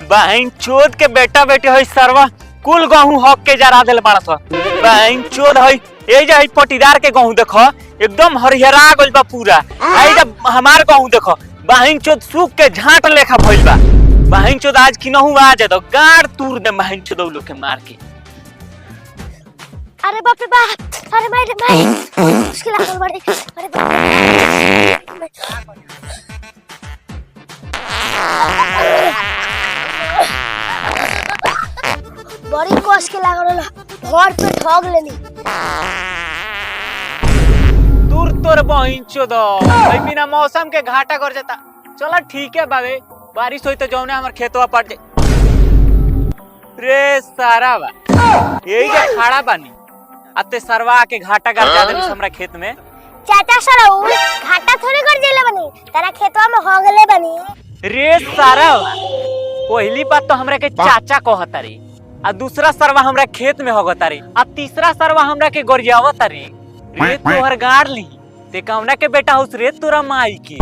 बहन चोद के बेटा बेटे है सरवा कुल गहूं हक के जरा देल बाड़ा सा बहन चोद है ए जे है पटीदार के गहूं देखो एकदम हरिहरा गइल बा पूरा आई जब हमार गहूं देखो बहन चोद सूख के झाट लेखा भइल बा बहन चोद आज किनहु आ जा तो गाड़ तूर दे बहन चोद लोग के मार के। अरे बाप रे बाप अरे माय मुश्किल आ गई बड़ी अरे बाप बड़ी कोस के लागल घर पे ठग लेनी दूर तोर बहन चोद भाई बिना मौसम के घाटा कर जाता चला ठीक है बाबे बारिश होई तो जौने हमर खेतवा पट जाए रे सारा बा यही के खड़ा बानी अते सरवा के घाटा कर जा देली हमरा खेत में चाचा सरऊ घाटा थोड़ी कर जेले बनी तेरा खेतवा में हो गले बनी रे सारा पहली बात तो हमरा के चाचा कहता रे आ दूसरा सरवा हमरा खेत में होगता रे आ तीसरा सरवा हमरा के गरियावता रे रे तोहर गाड़ ली ते कौना के बेटा हुस रे तोरा माई के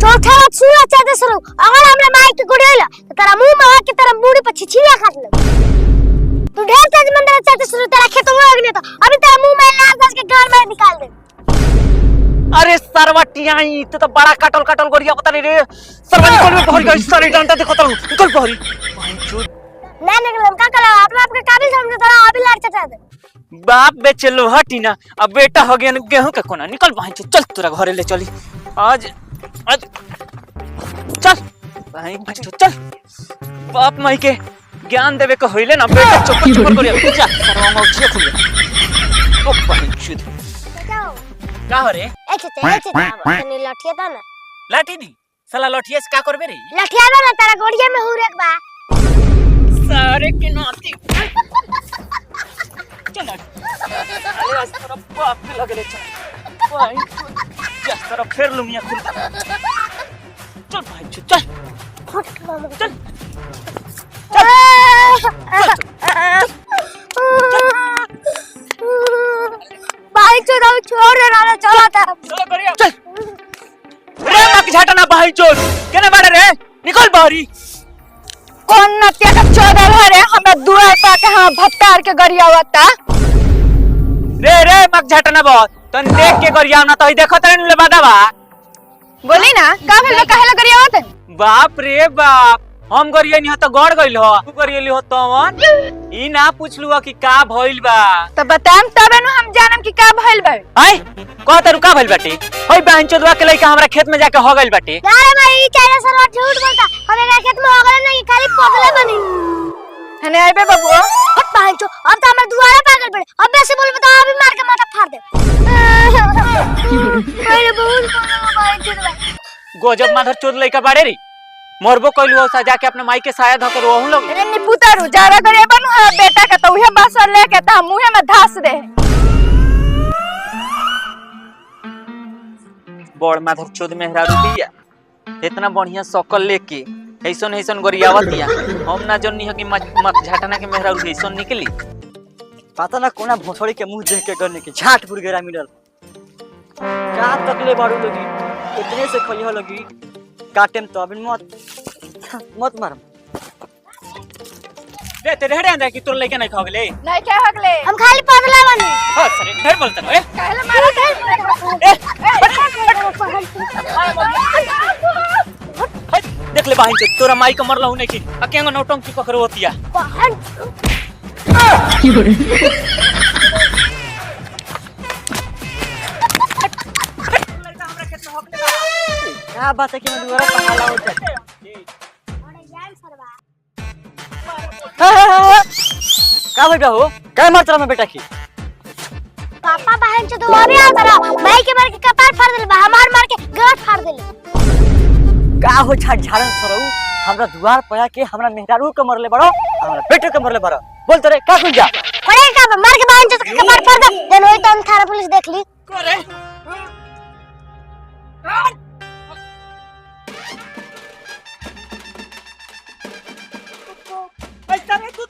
चौथा छुआ चाचा सरऊ अगर हमरा माई के गुड़ियाला तो तेरा मुंह में आके तेरा मुड़ी पे छिछिया काट ले तू ढेर तेज मंदर चाचा सरऊ तेरा खेतवा में अगने तो अभी तेरा मुंह में लाल दस के गाल में निकाल दे। अरे सरवटियाई तो बड़ा कटल कटल गरिया पता नहीं रे सरवा निकल में भरी गई सारी डंडा देखो तो निकल भरी ना निकल का कला आप आपके काबिल समझे तेरा अभी लाड़ चाचा दे बाप बे चलो हटी ना अब बेटा हो गया गेहूं का कोना निकल भाई चल तोरा घरे ले चली आज आज चल भाई चल बाप माई के ज्ञान देवे को होइले ना बेटा चुप चुप करिया जा सरवा में उठिए खुले ओ भाई चुद का हो रे एक तनी लठिया था ना लाठी दी साला लठिया से का करबे रे लठिया ना तेरा गोड़िया में हुरक बा सारे के नाती चल अरे आज तेरा बाप के लगे ले चल भाई जा तेरा फिर लुमिया खुल चल भाई चल चल भाई चोद छोड़ रहा चला था चलो करिया चल रे मक झटना भाई चोद केने बाड़े रे निकल बाहरी कौन नतिया का चोदल है रे हमरा दुआर पा के हां भत्तार के गरियावता रे मक झटना बहुत तन देख के गरियाव ना तो ही देखत रे ले बादावा बोली ना का भेल काहेला गरियावत बाप रे बाप हम गरिया नहीं तो गड़ गइल हो तू गरियली हो तवन ई ना पूछलुआ कि का भइल बा तो बताम तबे न हम जानम कि का भइल बा आई कहत रुका भइल बाटे ओई बहन चोदवा के लइका हमरा खेत में जाके हो गइल बाटे अरे भाई चाचा सरवा झूठ बोलता हमें खेत में हो गले नहीं खाली पगले बनी हने आइबे बबुआ हट भाई चो अब तो हमारे दुआरे पागल पड़े अब वैसे बोल बता अभी मार के माथा फाड़ दे अरे बहुत भाई चो गजब माधर चोद लइका बाड़े रे मरबो कइलु हो सजा के अपने माई के शायद हकर वहु लोग अरे नि पुतारू जारा करे बनु है बेटा का तो उहे बासर लेके त मुंहे में धास दे बड़ माधर चोद मेहरारू बिया इतना बढ़िया सकल लेके ऐसन ऐसन गरियावत दिया हम ना जन्नी है कि मत झटना के मेहरारू ऐसन निकली पता ना कोना भोसड़ी के मुंह देख के करने के झाट बुरगेरा मिलल का तकले बाड़ू लगी इतने से खइह लगी काटेम तो अभी मत मारम रे ते ढेरे अंदर की तोर लेके नहीं खा गेले नहीं क्या हगले हम खाली पगला बनी हां सरे ढेर बोलत रे काहेला मारा देख ले बहन से तोरा माई का मरला होने की अकेंगा नौटंकी पकड़ होतिया क्या बात है कि मैं दोबारा पहाड़ा हो जाए का बेटा हो क्या मार चला मैं बेटा की पापा बहन चो तो अभी आ रहा भाई के मार के कपार फाड़ देले बा हमार मार के गांठ फाड़ देले का हो झाड़ झाड़न सरऊ हमरा दुआर पया के हमरा मेहरारू के मरले बड़ो हमरा बेटे के मरले बड़ो बोल तोरे का कुल जा अरे का मार के बहन चो कपार फाड़ दे जन होई तो थाना पुलिस देख ली करे ऐसा रे तू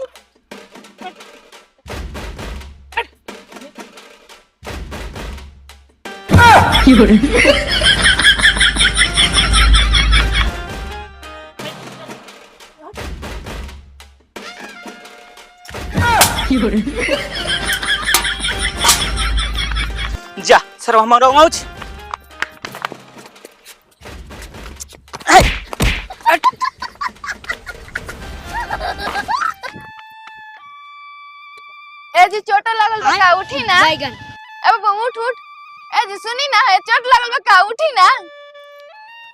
जा सर हमारा आउच ए जी चोट लागल बा का उठी ना बैगन अब उठ उठ ए जी सुनी ना है चोट लागल बा का उठी ना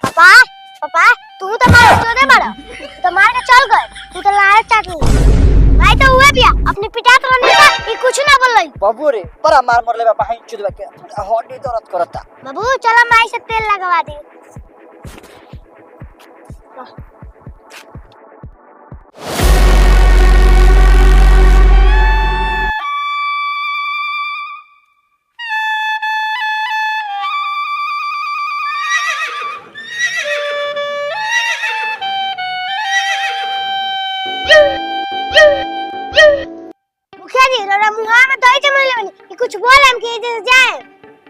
पापा पापा तू तो मार तो दे मारा तू तो मार के चल गए तू तो लाए चाट ली भाई तो हुए बिया अपने पिटा तो नहीं था ये कुछ ना बोल रही बाबू रे बड़ा मार मरले बा बहन चुदवा के हड्डी दर्द करता। बाबू चलो माई से तेल लगवा दे मुखिया जी रोरा मुंह में दही जमल लेवनी ये कुछ बोल हम के जैसे जाए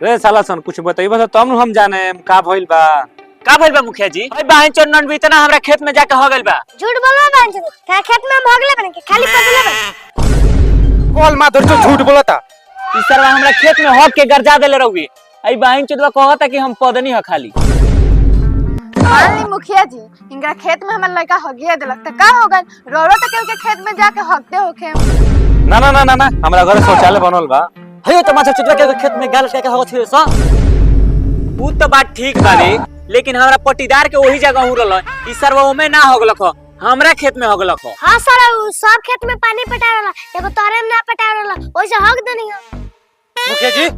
रे साला सन कुछ बताइबा तो तब हम जाने का भइल बा। का भइल बा मुखिया जी भाई बहन चोरन भी इतना हमरा खेत में जाके हो गइल बा। झूठ बोलो बहन जी तेरा खेत में भागले बन के खाली पगले बन कॉल माधुर जो झूठ बोलता ई सरवा हमरा खेत में हक के गरजा देले रहुई आई बहन चोदवा कहता कि हम पदनी ह खाली। मान ली मुखिया जी इनका खेत में हमार लड़का हगिया देलक त का होगा रोरो त के खेत में जाके हकते होखे ना ना ना ना ना हमरा घर शौचालय बनल बा। हयो तमाचा चुदवा के खेत में गाल के हो छिए सा ऊ तो बात ठीक बारे लेकिन हमरा पट्टीदार के वही जगह उड़ल ई सरवा ओमे ना होगलक हमरा खेत में होगलक। हां सर सब खेत में पानी पटावला एगो तोरे में ना पटावला ओइसे हक देनी है। मुखिया जी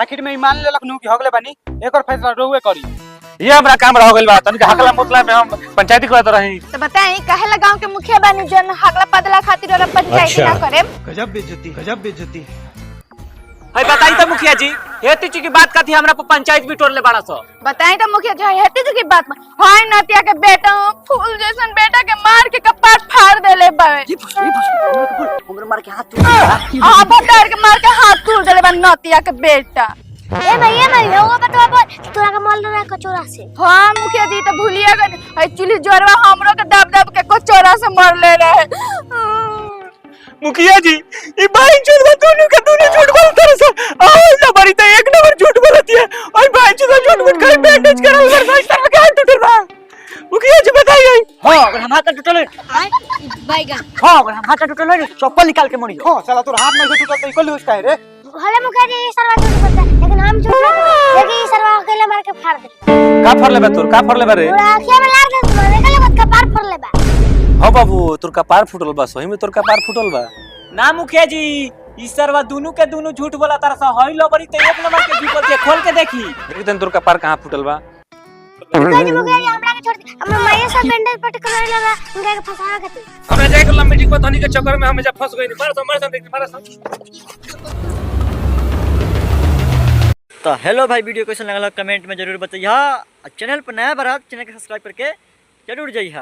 आखिर में ईमान लेलक नु कि हगले बानी एकर फैसला रोवे करी। ये हमरा काम रह गइल बा तनिक हकला मुतला में हम पंचायती करत रही। तो बताई काहे ला गांव के मुखिया बानी जन हगला पदला खातिर और पंचायती ना करे गजब बेइज्जती। हई बताई त मुखिया जी हेती चीज की बात कथी हमरा पर पंचायत भी टोरले बाड़ा सो। बताई तो मुखिया जी हेती जी की बात में हाय नतिया के बेटा फूल जैसन बेटा के मार के कपाट फाड़ देले बावे हमरे मार के हाथ टूट आ भटार के मार के हाथ तोड़ देले बा नतिया के बेटा। ए भैया मैं लोगो बतवा बोल तोरा का मोल ना कचोरा से। हां मुखिया जी तो भूलिया गए हई चुली जोरवा हमरो के दब दब के कचोरा से मर ले रहे। मुखिया जी ई बहन चोदवा दोनों के दोनों झूठ बोलत रहे आओ ना बड़ी त एक नंबर झूठ बोलती है और बहन चोदवा झूठ बोल के बैंडेज करल कर भाई सर के हाथ टूट रहा। मुखिया जी बताइए हां अगर हम हाथ टूटले बैगन हां अगर हम हाथ टूटले चप्पल निकाल के मरियो। हां साला तोर हाथ में से टूटल त इकल होस काहे रे। भले मुखिया जी सरवा झूठ बोलता है, लेकिन हम झूठ नहीं बोलते लेकिन ये सरवा अकेले मार के फाड़ दे का फरले बा तोर का फरले बा रे। पूरा आंखिया में लार दे तुम निकले मत कपार फोड़ ले बा। हां बाबू तोर कपार फुटल बा सही में तोर कपार फुटल बा। ना मुखिया जी ई सरवा दोनों के दोनों झूठ बोला तारा सा हई लबरी त एक नंबर के झूठ बोलते खोल के देखी एक दिन तोर कपार कहां फुटल बा। मुखिया जी हमरा के छोड़ दे हमरा माया सब बैंडेज पट कर लगा उनका के फंसा के हमरा जाए के मीटिंग पर धनी के चक्कर में हम जा फंस गइनी मार तो हेलो भाई वीडियो कैसा लगल कमेंट में जरूर बताइए। चैनल पर नया बार चैनल के सब्सक्राइब करके जरूर जाइए।